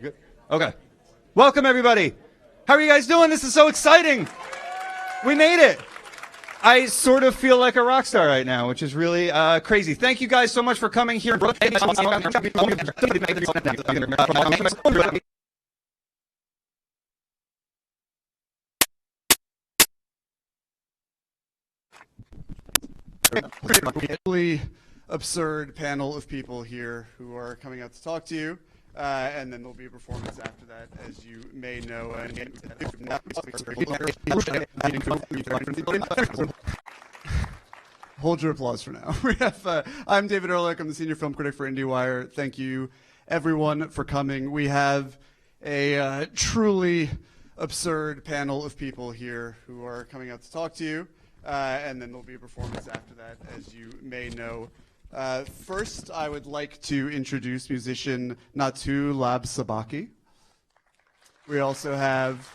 Good. Okay. Welcome, everybody. How are you guys doing? This is so exciting. We made it. I sort of feel like a rock star right now, which is really crazy. Thank you guys so much for coming here. Really absurd panel of people here who are coming out to talk to you. And then there'll be a performance after that, as you may know. Hold your applause for now. I'm David Ehrlich. I'm the senior film critic for IndieWire. Thank you, everyone, for coming. We have a truly absurd panel of people here who are coming out to talk to you. And then there'll be a performance after that, as you may know. First, I would like to introduce musician Natu Lab Sabaki. We also have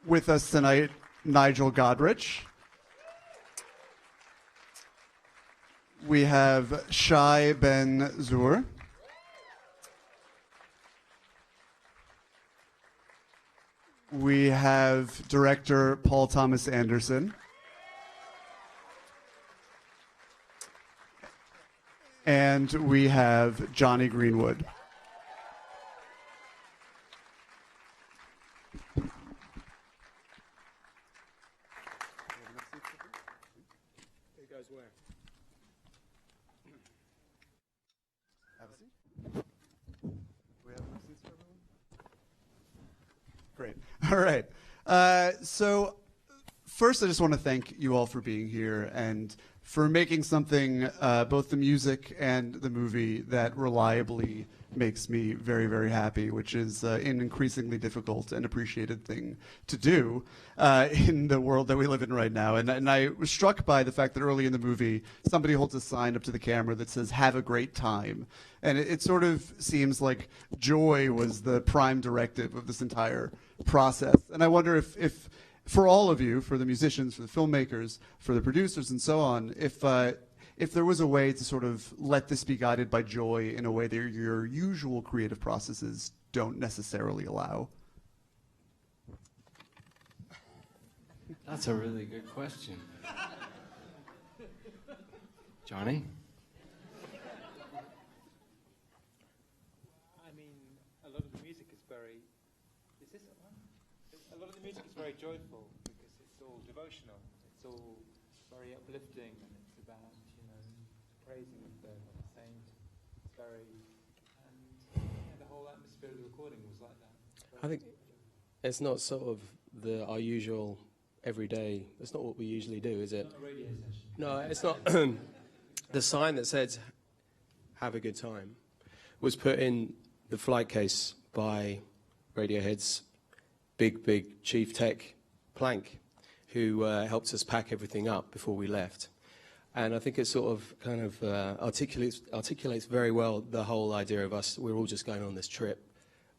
with us tonight Nigel Godrich. We have Shye Ben Tzur. We have director Paul Thomas Anderson. And we have Jonny Greenwood. Hey guys, where? Have a seat. Do we have enough seats for everyone? Great. All right. So first, I just want to thank you all for being here and for making something, both the music and the movie, that reliably makes me very, very happy, which is an increasingly difficult and appreciated thing to do in the world that we live in right now. And I was struck by the fact that early in the movie, somebody holds a sign up to the camera that says, "Have a great time." And it sort of seems like joy was the prime directive of this entire process. And I wonder if for all of you, for the musicians, for the filmmakers, for the producers, and so on, if there was a way to sort of let this be guided by joy in a way that your usual creative processes don't necessarily allow. That's a really good question. Jonny? I mean, a lot of the music is very... Is this one? A lot of the music is very joyful because it's all devotional. It's all very uplifting, and it's about, you know, praising of the saint. It's very... And the whole atmosphere of the recording was like that. I think it's not sort of our usual everyday. That's not what we usually do, is it? It's not a radio session. No, it's not. The sign that said "Have a good time" was put in the flight case by Radiohead's big chief tech, Plank, who helped us pack everything up before we left. And I think it sort of kind of articulates very well the whole idea of us. We're all just going on this trip,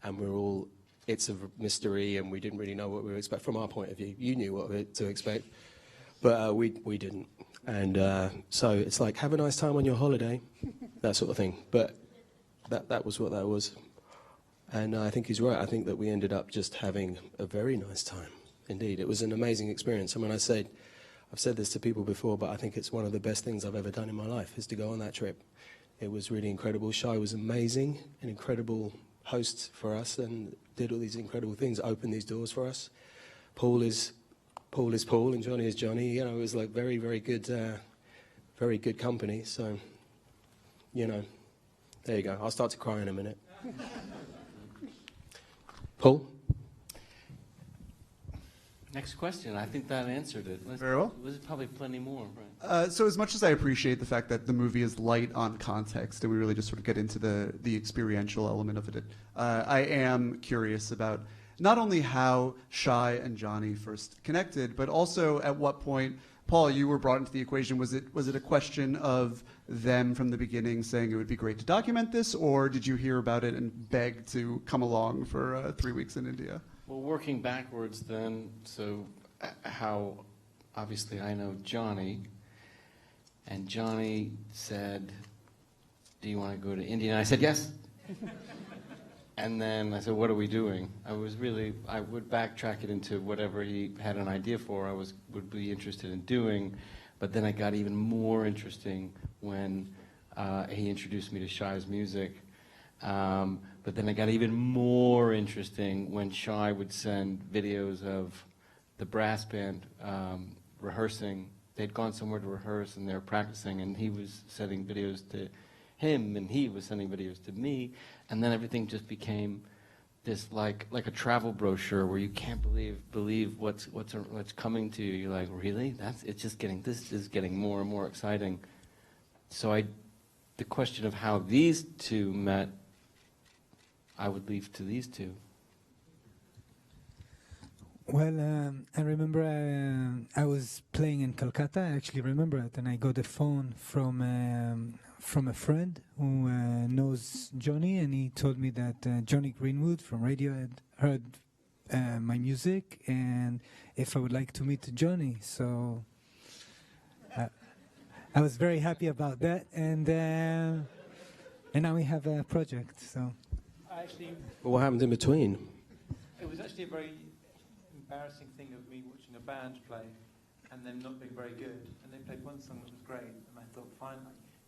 and it's a mystery, and we didn't really know what we were expecting from our point of view. You knew what to expect, but we didn't. And so it's like, have a nice time on your holiday, that sort of thing. But that was what that was. And I think he's right. I think that we ended up just having a very nice time. Indeed, it was an amazing experience. I mean, I've said this to people before, but I think it's one of the best things I've ever done in my life, is to go on that trip. It was really incredible. Shye was amazing, an incredible host for us, and did all these incredible things, opened these doors for us. Paul is Paul, and Jonny is Jonny. You know, it was like very good company. So, you know, there you go. I'll start to cry in a minute. Paul? Next question. I think that answered it. Very well. There's probably plenty more, right? So as much as I appreciate the fact that the movie is light on context and we really just sort of get into the experiential element of it, I am curious about not only how Shye and Jonny first connected, but also at what point, Paul, you were brought into the equation. Was it a question of them from the beginning saying it would be great to document this, or did you hear about it and beg to come along for 3 weeks in India? Well, working backwards then, so how obviously I know Jonny, and Jonny said, "Do you want to go to India?" And I said, "Yes, And then I said, what are we doing? I would backtrack it into whatever he had an idea for, would be interested in doing. But then it got even more interesting when he introduced me to Shye's music. But then it got even more interesting when Shye would send videos of the brass band rehearsing. They'd gone somewhere to rehearse and they were practicing, and he was sending videos to him, and he was sending videos to me, and then everything just became this like a travel brochure where you can't believe what's coming to you. You're like, really? This is getting more and more exciting. So the question of how these two met, I would leave to these two. Well, I remember I was playing in Calcutta. I actually remember it, and I got a phone from a friend who knows Jonny, and he told me that Jonny Greenwood from radio had heard my music, and if I would like to meet Jonny. So I was very happy about that, and now we have a project. So, But what happened in between? It was actually a very embarrassing thing of me watching a band play and them not being very good. And they played one song that was great, and I thought, fine,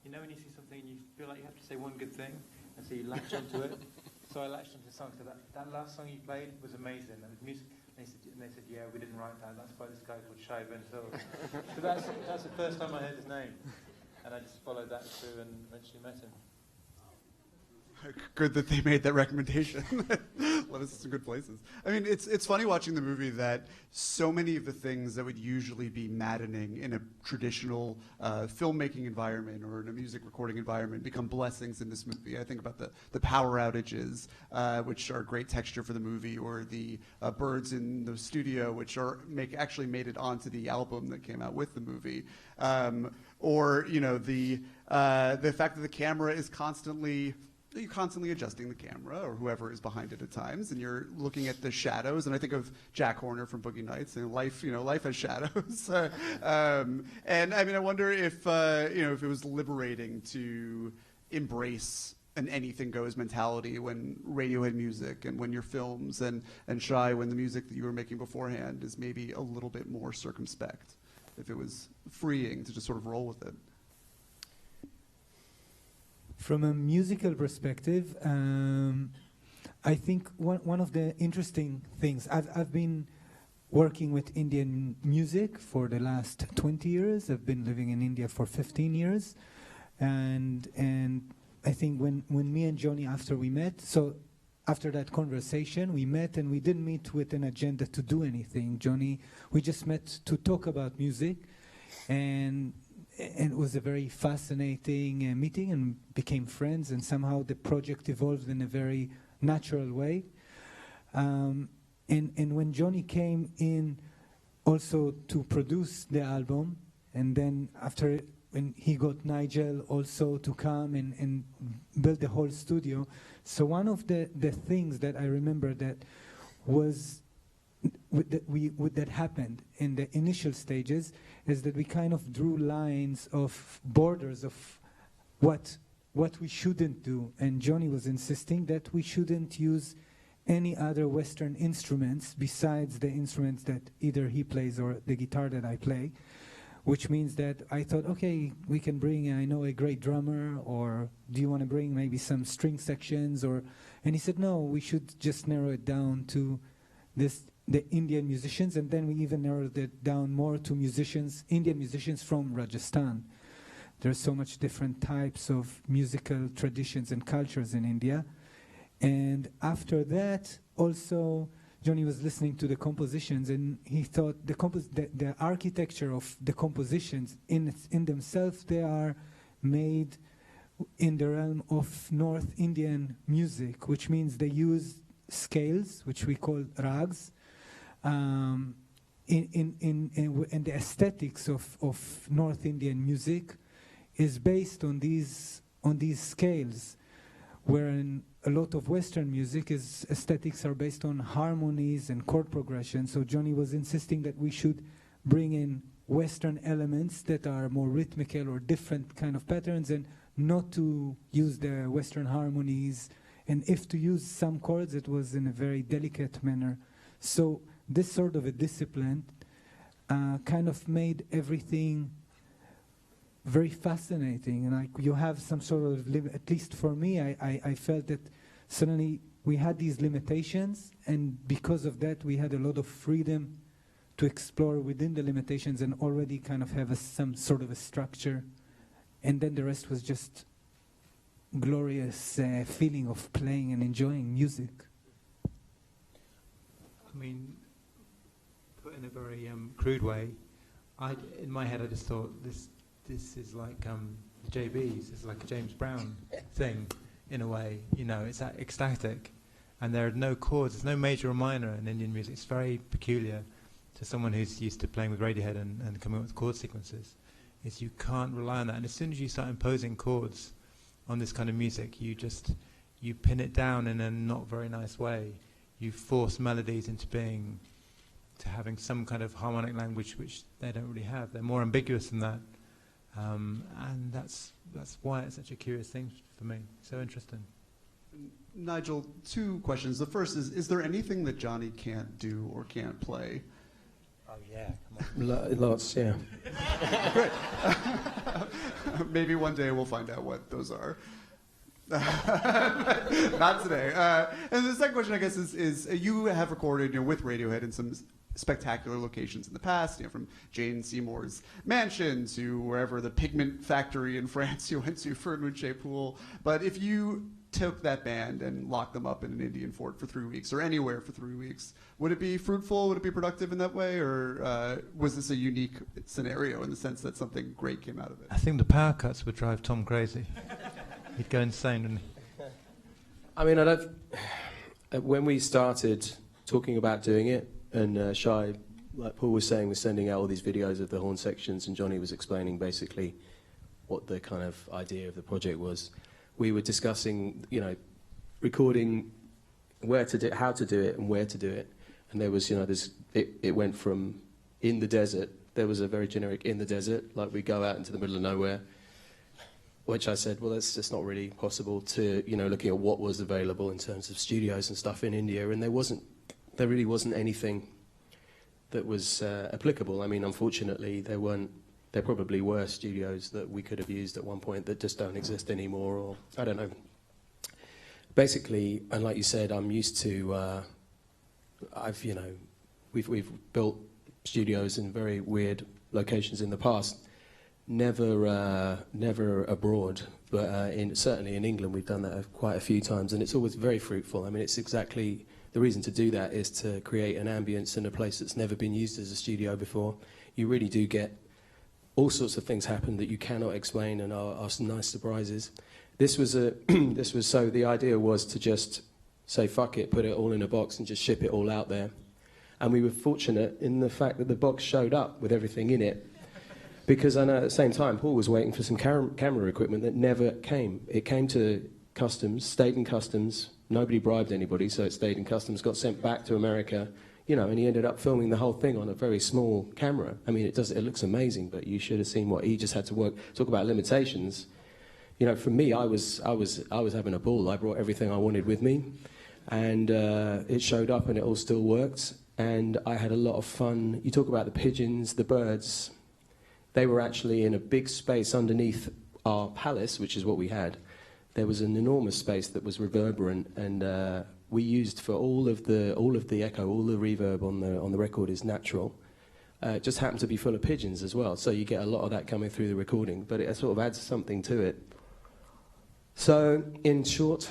you know when you see something and you feel like you have to say one good thing, and so you latch onto it. So I latched onto the song. So that last song you played was amazing. And the music, and they said, yeah, we didn't write that. That's by this guy called Shye. So that's the first time I heard his name, and I just followed that through and eventually met him. Good that they made that recommendation. Led us to some good places. I mean, it's funny watching the movie that so many of the things that would usually be maddening in a traditional filmmaking environment or in a music recording environment become blessings in this movie. I think about the power outages, which are great texture for the movie, or the birds in the studio, which actually made it onto the album that came out with the movie. Or the fact that the camera is you're constantly adjusting the camera, or whoever is behind it at times, and you're looking at the shadows. And I think of Jack Horner from Boogie Nights, and life has shadows. And I mean, I wonder if it was liberating to embrace an anything goes mentality when Radiohead music and when your films and Shye, when the music that you were making beforehand is maybe a little bit more circumspect. If it was freeing to just sort of roll with it. from a musical perspective, I think one of the interesting things, I've been working with Indian music for the last 20 years. I've been living in India for 15 years. And I think when me and Jonny, after we met, so after that conversation, we met, and we didn't meet with an agenda to do anything. Jonny, we just met to talk about music, and it was a very fascinating meeting, and became friends, and somehow the project evolved in a very natural way. And when Jonny came in also to produce the album, and then after when he got Nigel also to come and build the whole studio. So one of the things that I remember that was that happened in the initial stages is that we kind of drew lines of borders of what we shouldn't do. And Jonny was insisting that we shouldn't use any other Western instruments besides the instruments that either he plays or the guitar that I play. Which means that I thought, okay, we can bring, I know, a great drummer, or do you want to bring maybe some string sections? And he said, no, we should just narrow it down to the Indian musicians, and then we even narrowed it down more to Indian musicians from Rajasthan. There's so much different types of musical traditions and cultures in India. And after that, also, Jonny was listening to the compositions, and he thought the architecture of the compositions in themselves, they are made in the realm of North Indian music, which means they use scales, which we call rags, and the aesthetics of North Indian music is based on these scales, wherein a lot of Western music aesthetics are based on harmonies and chord progression. So Jonny was insisting that we should bring in Western elements that are more rhythmical or different kind of patterns, and not to use the Western harmonies and if to use some chords, it was in a very delicate manner. So this sort of a discipline kind of made everything very fascinating. And like you have some sort of, at least for me, I felt that suddenly we had these limitations, and because of that, we had a lot of freedom to explore within the limitations and already kind of have some sort of a structure. And then the rest was just glorious feeling of playing and enjoying music. I mean, put in a very crude way, in my head I just thought this is like the JBs. It's like a James Brown thing in a way. You know, it's that ecstatic, and there are no chords. There's no major or minor in Indian music. It's very peculiar to someone who's used to playing with Radiohead and coming up with chord sequences. Is you can't rely on that, and as soon as you start imposing chords on this kind of music, you pin it down in a not very nice way. You force melodies into being, to having some kind of harmonic language which they don't really have. They're more ambiguous than that, and that's why it's such a curious thing for me. So interesting. Nigel, 2 questions. The first is there anything that Jonny can't do or can't play? Oh yeah, come on. Lots, yeah. Great. Maybe one day we'll find out what those are. Not today. And the second question, I guess, is you have recorded, with Radiohead in some spectacular locations in the past, from Jane Seymour's mansion to wherever the pigment factory in France you went to for Moonshade Pool. But if you took that band and locked them up in an Indian fort for 3 weeks or anywhere for 3 weeks, would it be fruitful? Would it be productive in that way? Or was this a unique scenario in the sense that something great came out of it? I think the power cuts would drive Tom crazy. He'd go insane, wouldn't he? I mean, when we started talking about doing it, and Shye, like Paul was saying, was sending out all these videos of the horn sections, and Jonny was explaining basically what the kind of idea of the project was. We were discussing, recording how to do it and where to do it. And there was, it went from in the desert. There was a very generic in the desert, like we go out into the middle of nowhere, which I said, well, that's just not really possible, to, looking at what was available in terms of studios and stuff in India. And there really wasn't anything that was applicable. I mean, unfortunately, there probably were studios that we could have used at one point that just don't exist anymore, or I don't know. Basically, and like you said, I'm used to, we've built studios in very weird locations in the past. Never abroad, but certainly in England we've done that quite a few times, and it's always very fruitful. I mean, it's exactly the reason to do that is to create an ambience in a place that's never been used as a studio before. You really do get all sorts of things happen that you cannot explain and are some nice surprises. This was so the idea was to just say fuck it, put it all in a box and just ship it all out there. And we were fortunate in the fact that the box showed up with everything in it. Because I know at the same time Paul was waiting for some camera equipment that never came. It came to customs, stayed in customs, nobody bribed anybody, so it stayed in customs, got sent back to America. And he ended up filming the whole thing on a very small camera. I mean, it looks amazing, but you should have seen what he just had to work. Talk about limitations. For me, I was having a ball. I brought everything I wanted with me, and it showed up, and it all still worked. And I had a lot of fun. You talk about the pigeons, the birds. They were actually in a big space underneath our palace, which is what we had. There was an enormous space that was reverberant, and we used for all of the echo, all the reverb on the record is natural. It just happened to be full of pigeons as well, so you get a lot of that coming through the recording, but it sort of adds something to it. So, in short,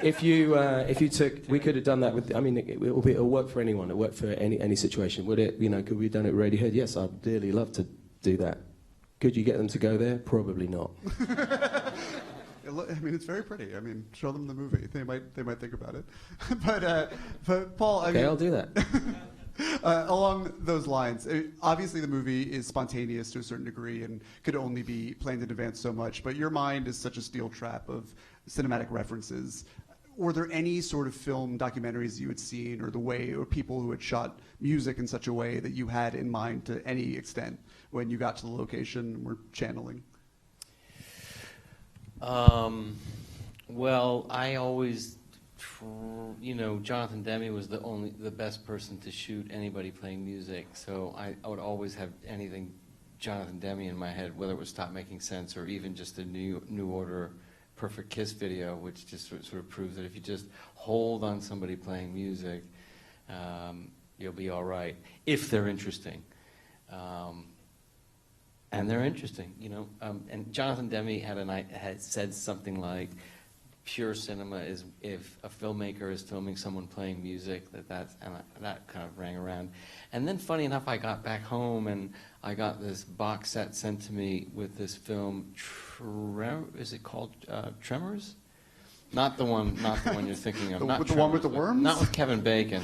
if you took, we could have done that with. I mean, it'll work for anyone. It'll work for any situation. Would it? Could we have done it with Radiohead? Yes, I'd dearly love to do that. Could you get them to go there? Probably not. I mean, it's very pretty. I mean, show them the movie. They might think about it. But Paul, okay, I'll do that. Along those lines, obviously the movie is spontaneous to a certain degree and could only be planned in advance so much. But your mind is such a steel trap of cinematic references. Were there any sort of film documentaries you had seen, or the way, or people who had shot music in such a way that you had in mind to any extent when you got to the location and were channeling? Well, I always, Jonathan Demme was the best person to shoot anybody playing music. So I would always have anything Jonathan Demme in my head, whether it would Stop Making Sense or even just a New Order Perfect Kiss video, which just sort of proves that if you just hold on somebody playing music, you'll be all right, if they're interesting. And they're interesting, and Jonathan Demme had said something like, pure cinema is if a filmmaker is filming someone playing music, that kind of rang around. And then funny enough, I got back home and I got this box set sent to me with this film, is it called Tremors? Not the one you're thinking of. The one with the worms? Not with Kevin Bacon.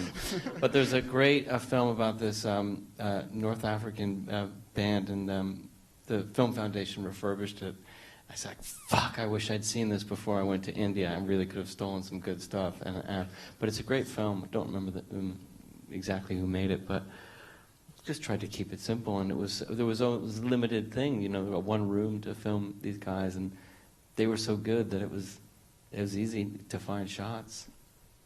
But there's a great film about this North African band, and the Film Foundation refurbished it. I was like, fuck, I wish I'd seen this before I went to India. I really could have stolen some good stuff. But it's a great film. I don't remember exactly who made it, but just tried to keep it simple. And it was a limited thing, one room to film these guys, and they were so good that it was easy to find shots.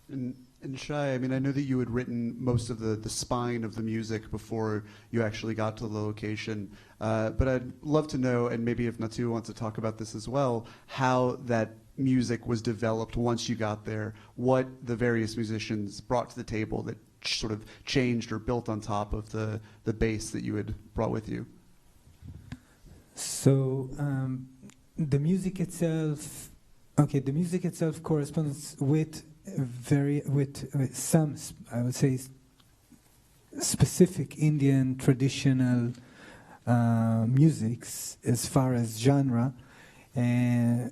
And Shye, I mean, I know that you had written most of the spine of the music before you actually got to the location, but I'd love to know, and maybe if Natu wants to talk about this as well, how that music was developed once you got there, what the various musicians brought to the table that sort of changed or built on top of the bass that you had brought with you. So the music itself corresponds with some, I would say, specific Indian traditional musics as far as genre. In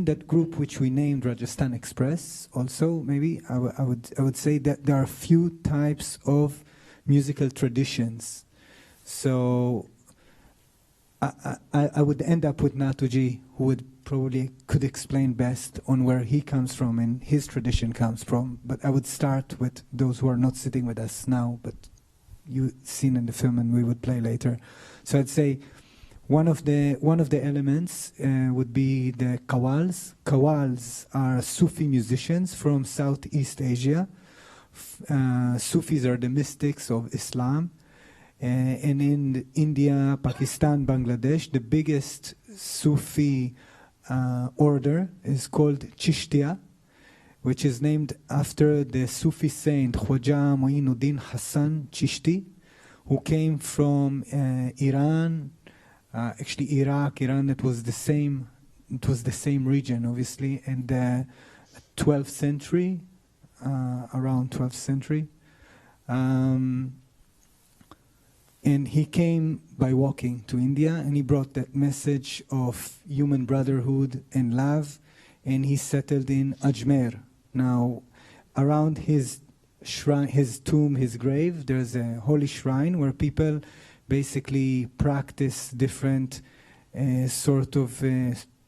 that group, which we named Rajasthan Express, also maybe I would say that there are a few types of musical traditions. So I would end up with Natuji, who would probably could explain best on where he comes from and his tradition comes from. But I would start with those who are not sitting with us now, but you've seen in the film and we would play later. So I'd say one of the elements would be the qawwals. Qawwals are Sufi musicians from Southeast Asia. Sufis are the mystics of Islam. And in India, Pakistan, Bangladesh, the biggest Sufi order is called Chishtiya, which is named after the Sufi saint Khwaja Muinuddin Hassan Chishti, who came from Iran, actually Iran. It was the same region, obviously, in the 12th century, around 12th century. And he came by walking to India, and he brought that message of human brotherhood and love, and he settled in Ajmer. Now, around his shrine, his tomb, his grave, there's a holy shrine where people basically practice different sort of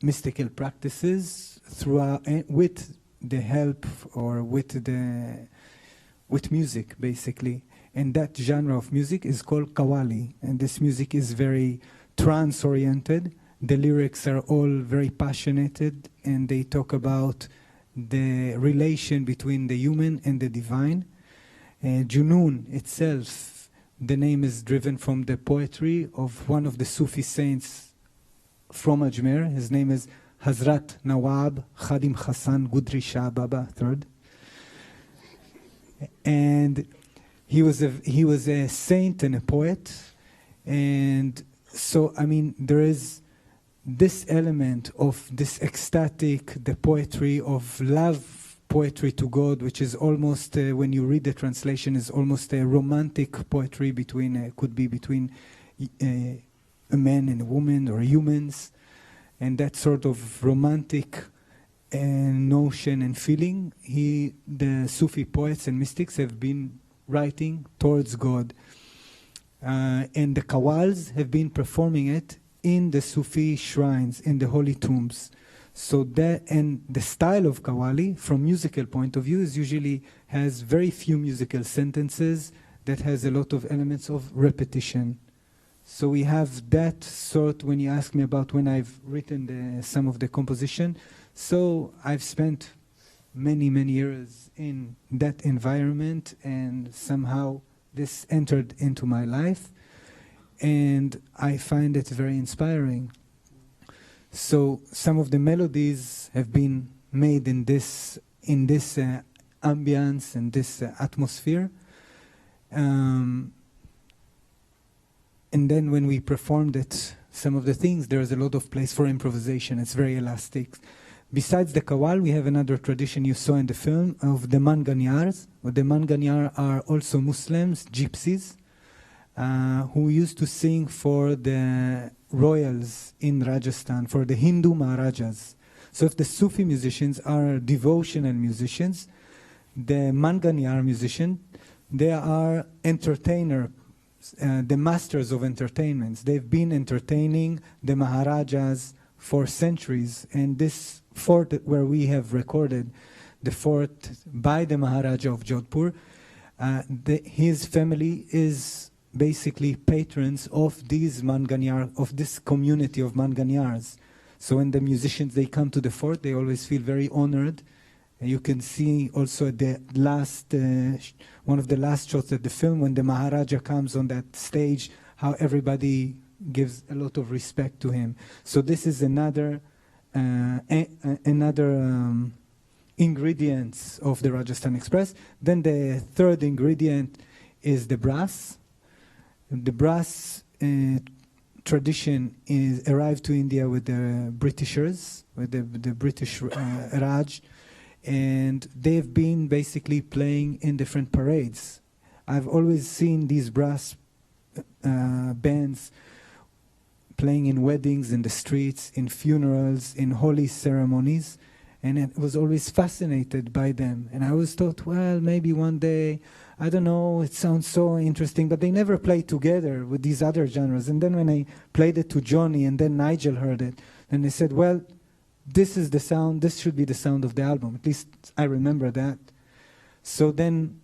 mystical practices throughout, with the help or with music, basically. And that genre of music is called qawwali. And this music is very trance-oriented. The lyrics are all very passionate, and they talk about the relation between the human and the divine. Junun itself, the name is driven from the poetry of one of the Sufi saints from Ajmer. His name is Hazrat Nawab Khadim Hassan Gudri Shah Baba III. And he was a saint and a poet, and so I mean there is this element of this ecstatic, the poetry of love, poetry to God, which is almost when you read the translation, is almost a romantic poetry between could be between a man and a woman or humans, and that sort of romantic notion and feeling. The Sufi poets and mystics have been writing towards God, and the qawwals have been performing it in the Sufi shrines, in the holy tombs. So that, and the style of qawwali from musical point of view is usually has very few musical sentences, that has a lot of elements of repetition. So we have that sort, when you ask me about when I've written some of the composition, So I've spent many, many years in that environment, and somehow this entered into my life, and I find it very inspiring. So some of the melodies have been made in this ambience and this atmosphere. And then when we performed it, some of the things, there's a lot of place for improvisation. It's very elastic. Besides the kawal, we have another tradition you saw in the film of the Manganyars. The Manganyar are also Muslims, gypsies, who used to sing for the royals in Rajasthan, for the Hindu Maharajas. So if the Sufi musicians are devotional musicians, the Manganyar musician, they are entertainers, the masters of entertainments. They've been entertaining the Maharajas for centuries, and this fort where we have recorded, the fort by the Maharaja of Jodhpur, his family is basically patrons of these Manganyar, of this community of Manganyars. So when the musicians, they come to the fort, they always feel very honored. And you can see also at the last, one of the last shots of the film, when the Maharaja comes on that stage, how everybody gives a lot of respect to him. So this is another ingredients of the Rajasthan Express. Then the third ingredient is the brass. The brass tradition arrived to India with the Britishers, with the British Raj, and they've been basically playing in different parades. I've always seen these brass bands playing in weddings, in the streets, in funerals, in holy ceremonies, and I was always fascinated by them. And I always thought, well, maybe one day, I don't know, it sounds so interesting, but they never played together with these other genres. And then when I played it to Jonny, and then Nigel heard it, and they said, well, this is the sound, this should be the sound of the album. At least I remember that. So then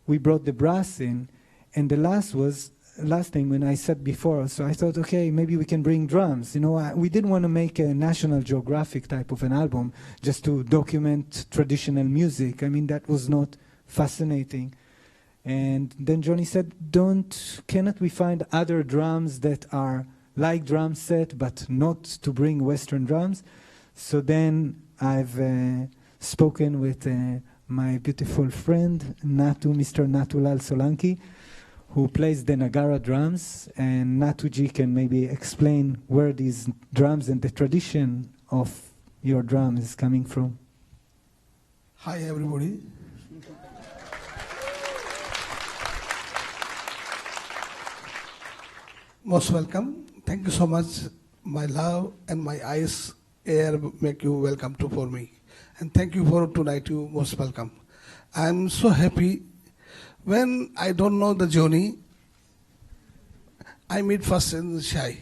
we brought the brass in, and the last thing when I said before, so I thought, okay, maybe we can bring drums. You know, we didn't want to make a National Geographic type of an album just to document traditional music. I mean, that was not fascinating. And then Jonny said, cannot we find other drums that are like drum set, but not to bring Western drums? So then I've spoken with my beautiful friend, Mr. Natulal Solanki, who plays the Nagara drums, and Natuji can maybe explain where these drums and the tradition of your drum is coming from. Hi, everybody. Most welcome. Thank you so much. My love and my eyes air make you welcome for me. And thank you for tonight. You most welcome. I'm so happy. When I don't know the Jonny, I meet first in Shye.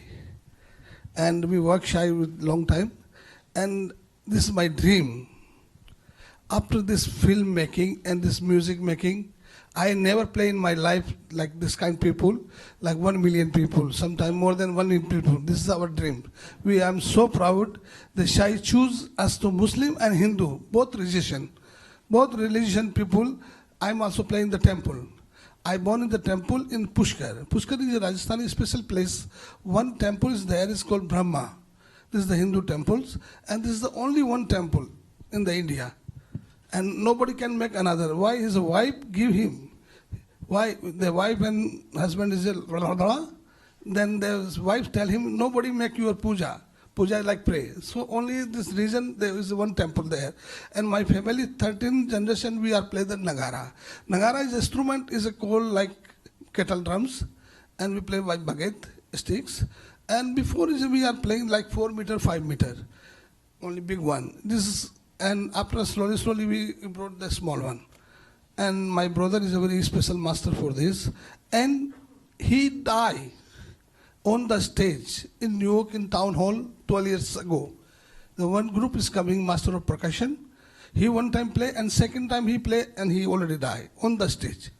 And we work Shye with long time. And this is my dream. After this film making and this music making, I never play in my life like this kind of people, like 1 million people, sometimes more than 1 million people. This is our dream. We are so proud that Shye choose us to Muslim and Hindu, both religion. Both religion people, I'm also playing the temple. I born in the temple in Pushkar. Pushkar is a Rajasthani special place. One temple is there, it's called Brahma. This is the Hindu temples, and this is the only one temple in the India. And nobody can make another. Why his wife give him? Why the wife and husband is a then the wife tell him, nobody make your puja. Puja is like pray. So only this reason there is one temple there. And my family, 13th generation, we are play the Nagara. Nagara is instrument, is a call like kettle drums, and we play by baguette sticks. And before we are playing like 4 meter, 5 meter, only big one. This is, and after slowly we brought the small one. And my brother is a very special master for this. And he died on the stage in New York in town hall 12 years ago. The one group is coming, master of percussion. He one time play and second time he play and he already died on the stage.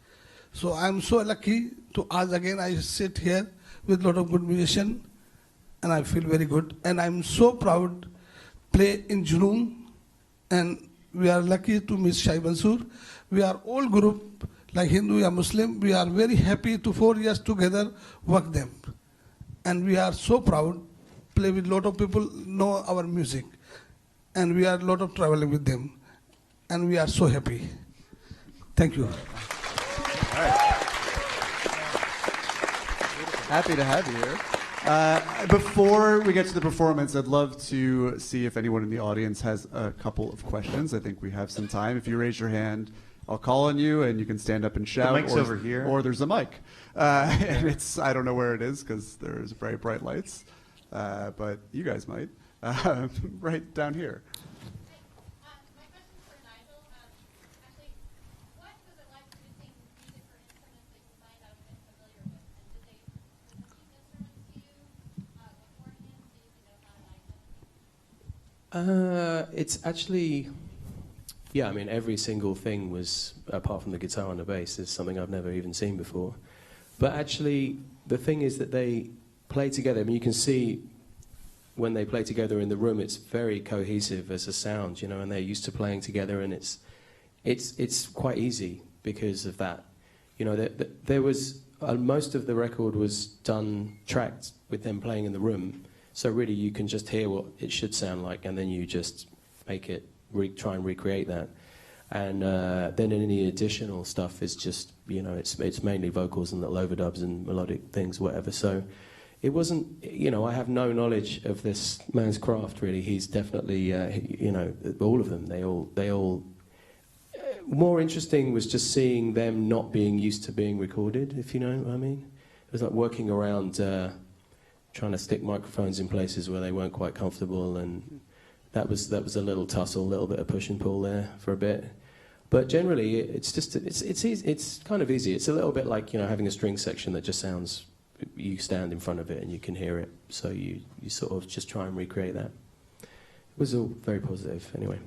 So I'm so lucky to ask again. I sit here with a lot of good musicians and I feel very good. And I'm so proud play in Junun And we are lucky to meet Shye Tzur. We are all group, like Hindu or Muslim, we are very happy to 4 years together work them. And we are so proud, play with lot of people, know our music. And we are lot of traveling with them. And we are so happy. Thank you. Happy to have you here. Before we get to the performance, I'd love to see if anyone in the audience has a couple of questions. I think we have some time. If you raise your hand, I'll call on you, and you can stand up and shout. The mic's over here. Or there's a mic. And it's, I don't know where it is because there's very bright lights. But you guys might. Right down here. My question is for Nigel. Actually, what was it like producing music for instruments that you might not have been familiar with? And did they teach instruments to you beforehand so you could know how to diagnose? It's actually, yeah, I mean, every single thing was, apart from the guitar and the bass, is something I've never even seen before. But actually, the thing is that they play together. I mean, you can see when they play together in the room, it's very cohesive as a sound, you know, and they're used to playing together, and it's quite easy because of that. You know, there was, most of the record was done, tracked with them playing in the room, so really you can just hear what it should sound like, and then you just make it, try and recreate that. And then any additional stuff is just, you know, it's mainly vocals and little overdubs and melodic things, whatever. So it wasn't, you know, I have no knowledge of this man's craft, really. He's definitely, you know, all of them, they all, more interesting was just seeing them not being used to being recorded, if you know what I mean. It was like working around, trying to stick microphones in places where they weren't quite comfortable, and that was a little tussle, a little bit of push and pull there for a bit. But generally, it's just, it's easy, it's kind of easy. It's a little bit like, you know, having a string section that just sounds, you stand in front of it and you can hear it, so you sort of just try and recreate that. It was all very positive, anyway.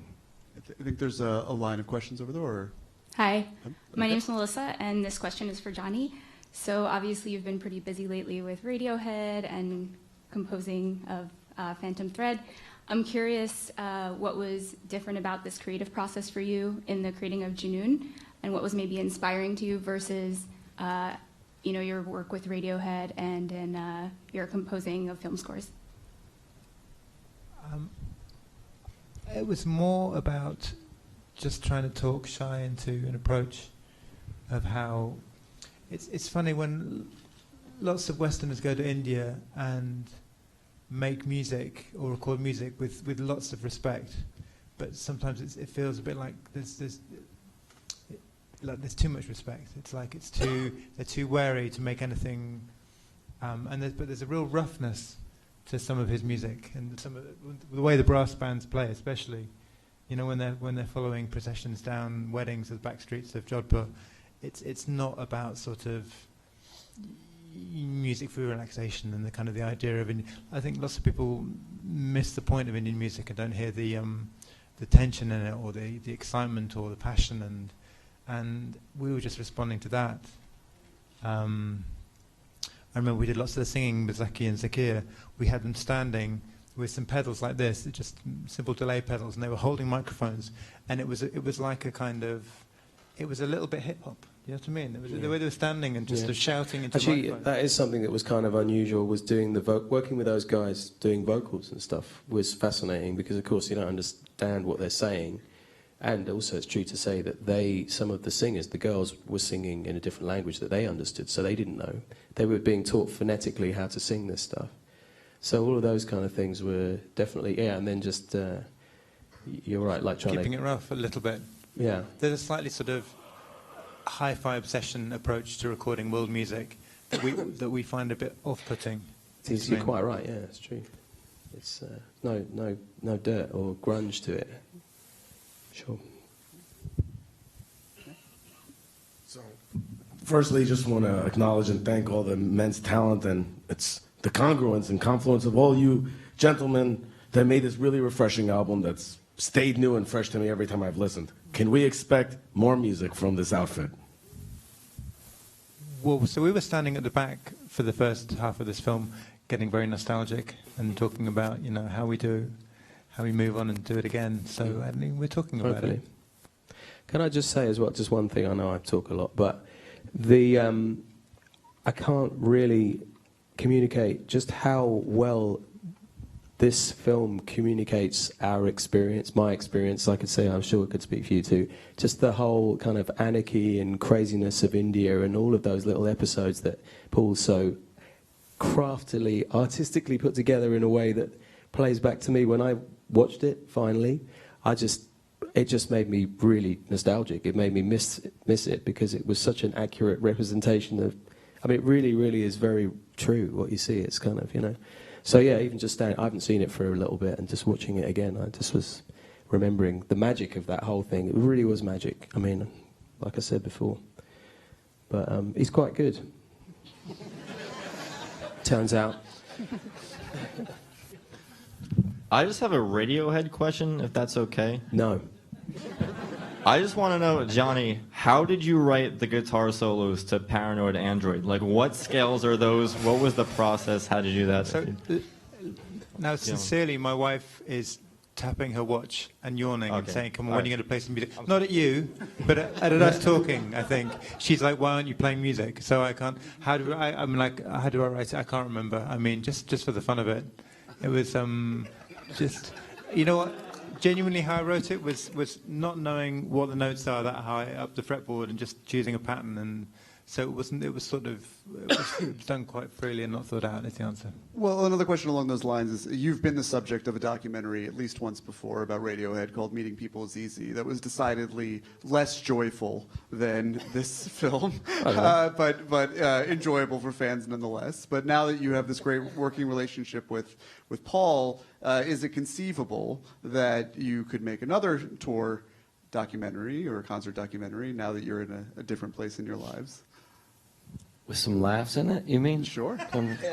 I think there's a line of questions over there. Or... Hi, my name's Melissa, and this question is for Jonny. So obviously you've been pretty busy lately with Radiohead and composing of Phantom Thread. I'm curious what was different about this creative process for you in the creating of Junun, and what was maybe inspiring to you versus you know, your work with Radiohead and in your composing of film scores. It was more about just trying to talk Shye into an approach of how it's funny when lots of Westerners go to India and make music or record music with lots of respect, but sometimes it feels a bit like there's too much respect. It's like they're too wary to make anything, but there's a real roughness to some of his music, and the way the brass bands play, especially, you know, when they're following processions down weddings of the back streets of Jodhpur, it's not about sort of music for relaxation and the idea of I think lots of people miss the point of Indian music and don't hear the tension in it, or the excitement or the passion, and we were just responding to that. I remember we did lots of the singing with Zaki and Zakir. We had them standing with some pedals like this, just simple delay pedals, and they were holding microphones, and it was like it was a little bit hip hop. You know what I mean? It was the way they were standing and just shouting into Actually, microphones. that is something that was kind of unusual, was doing working with those guys doing vocals and stuff was fascinating, because of course you don't understand what they're saying. And also it's true to say that some of the singers, the girls, were singing in a different language that they understood, so they didn't know. They were being taught phonetically how to sing this stuff. So all of those kind of things were definitely, and then just, you're right, like trying keeping it rough a little bit. Yeah. There's a slightly sort of hi-fi obsession approach to recording world music that we find a bit off-putting. You're quite right, yeah, it's true. It's no dirt or grunge to it. Sure. So, firstly, just want to acknowledge and thank all the immense talent, and it's the congruence and confluence of all you gentlemen that made this really refreshing album that's stayed new and fresh to me every time I've listened. Can we expect more music from this outfit? Well, so we were standing at the back for the first half of this film, getting very nostalgic and talking about, you know, how we do how we move on and do it again. So I think we're talking about Hopefully. it. Can I just say as well, just one thing? I know I talk a lot, but I can't really communicate just how well this film communicates our experience, my experience. Like I say, I'm sure it could speak for you too. Just the whole kind of anarchy and craziness of India and all of those little episodes that Paul so craftily, artistically put together in a way that plays back to me when I watched it finally. It just made me really nostalgic. It made me miss it because it was such an accurate representation of. I mean, it really, really is very true what you see. It's kind of, you know. So yeah, even just I haven't seen it for a little bit, and just watching it again, I just was remembering the magic of that whole thing. It really was magic. I mean, like I said before, but he's quite good. Turns out. I just have a Radiohead question, if that's okay. No. I just want to know, Johnny, how did you write the guitar solos to Paranoid Android? Like, what scales are those? What was the process? How did you do that? So, now, sincerely, my wife is tapping her watch and yawning and saying, come on, when are you going to play some music? Not at you, but at us talking, I think. She's like, why aren't you playing music? So I can't, how do I write it? I can't remember. I mean, just for the fun of it. It was just, you know what? Genuinely, how I wrote it was not knowing what the notes are that high up the fretboard and just choosing a pattern, and so it was done quite freely and not thought out. Is the answer. Well, another question along those lines is, you've been the subject of a documentary at least once before about Radiohead called Meeting People is Easy that was decidedly less joyful than this film, but enjoyable for fans nonetheless. But now that you have this great working relationship with Paul, is it conceivable that you could make another tour documentary or a concert documentary now that you're in a different place in your lives? With some laughs in it, you mean? Sure.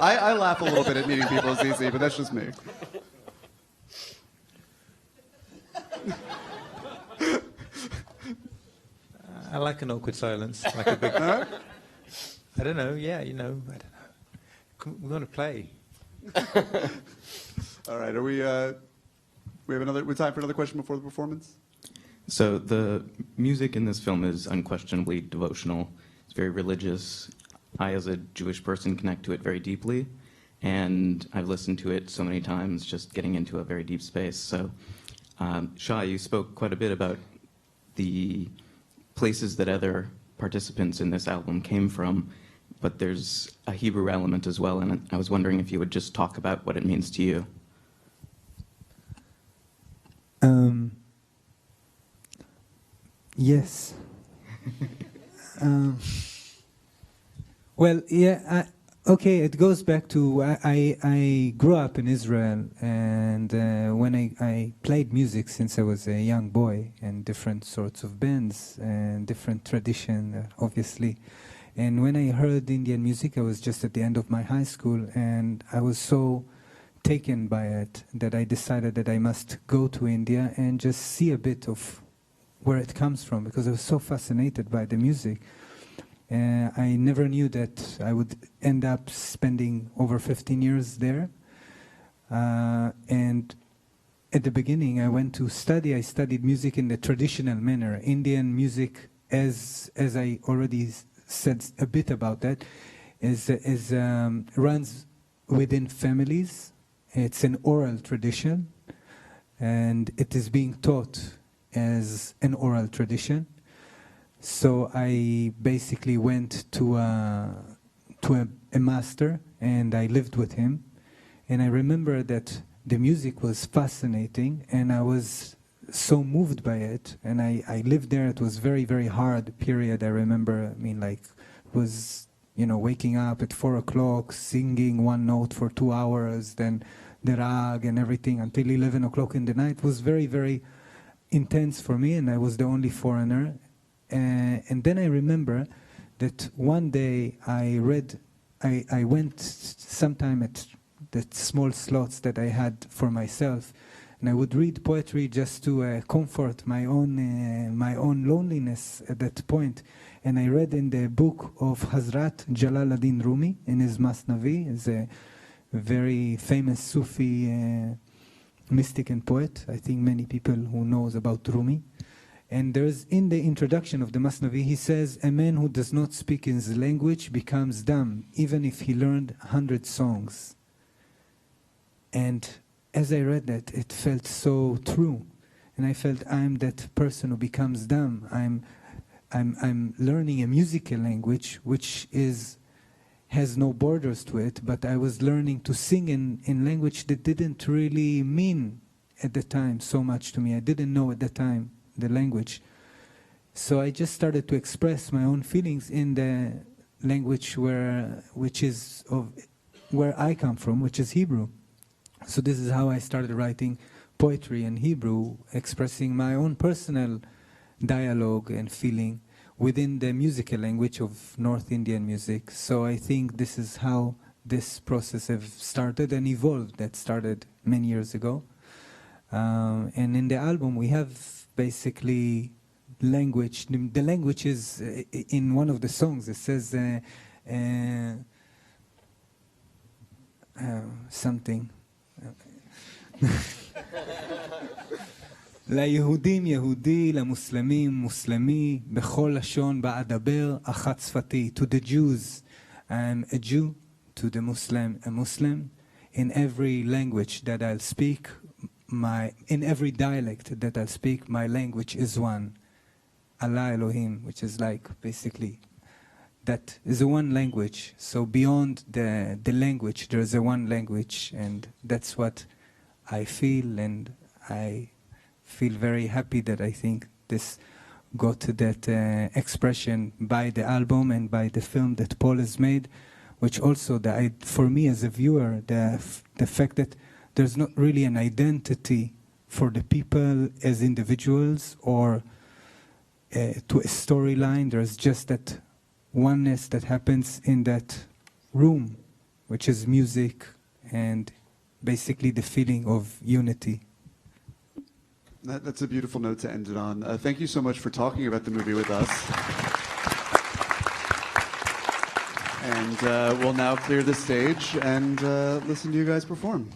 I laugh a little bit at Meeting People is Easy, but that's just me. I like an awkward silence, like a big. I don't know. Yeah, you know. I don't know. We're going to play. All right. Are we? We have time for another question before the performance. So the music in this film is unquestionably devotional. It's very religious. I, as a Jewish person, connect to it very deeply, and I've listened to it so many times, just getting into a very deep space. So, Shye, you spoke quite a bit about the places that other participants in this album came from, but there's a Hebrew element as well, and I was wondering if you would just talk about what it means to you. Yes. Well, yeah, okay, it goes back to, I grew up in Israel, and when I played music since I was a young boy, and different sorts of bands, and different tradition, obviously. And when I heard Indian music, I was just at the end of my high school, and I was so taken by it that I decided that I must go to India and just see a bit of where it comes from, because I was so fascinated by the music. I never knew that I would end up spending over 15 years there. And at the beginning, I went to study. I studied music in the traditional manner. Indian music, as I already said a bit about that, runs within families. It's an oral tradition, and it is being taught as an oral tradition. So I basically went to a master, and I lived with him. And I remember that the music was fascinating, and I was so moved by it. And I lived there. It was very, very hard period. I remember, was, waking up at 4 o'clock, singing one note for 2 hours, then the rag and everything until 11 o'clock in the night. It was very, very intense for me, and I was the only foreigner. And then I remember that one day I went sometime at the small slots that I had for myself, and I would read poetry just to comfort my own loneliness at that point. And I read in the book of Hazrat Jalaluddin Rumi in his Masnavi, is a very famous Sufi mystic and poet. I think many people who knows about Rumi. And there's in the introduction of the Masnavi, he says, a man who does not speak in his language becomes dumb, even if he learned 100 songs. And as I read that, it felt so true. And I felt I'm that person who becomes dumb. I'm learning a musical language, which has no borders to it, but I was learning to sing in language that didn't really mean at the time so much to me. I didn't know at the time the language. So I just started to express my own feelings in the language which is of where I come from, which is Hebrew. So this is how I started writing poetry in Hebrew, expressing my own personal dialogue and feeling within the musical language of North Indian music. So I think this is how this process have started and evolved. That started many years ago. And in the album we have basically language. The language is in one of the songs. It says something. ליהודים יהודי, למוסלמים מוסלמי, בכל לשון בה אדבר, אחת שפתי. To the Jews, I'm a Jew. To the Muslim, a Muslim. In every language that I'll speak, in every dialect that I'll speak, my language is one. Allah Elohim, which is like basically, that is a one language. So beyond the language, there is a one language, and that's what I feel, and I feel very happy that I think this got to that expression by the album and by the film that Paul has made, which also, for me as a viewer, the fact that there's not really an identity for the people as individuals or to a storyline. There's just that oneness that happens in that room, which is music and basically the feeling of unity. That's a beautiful note to end it on. Thank you so much for talking about the movie with us. And we'll now clear the stage and listen to you guys perform.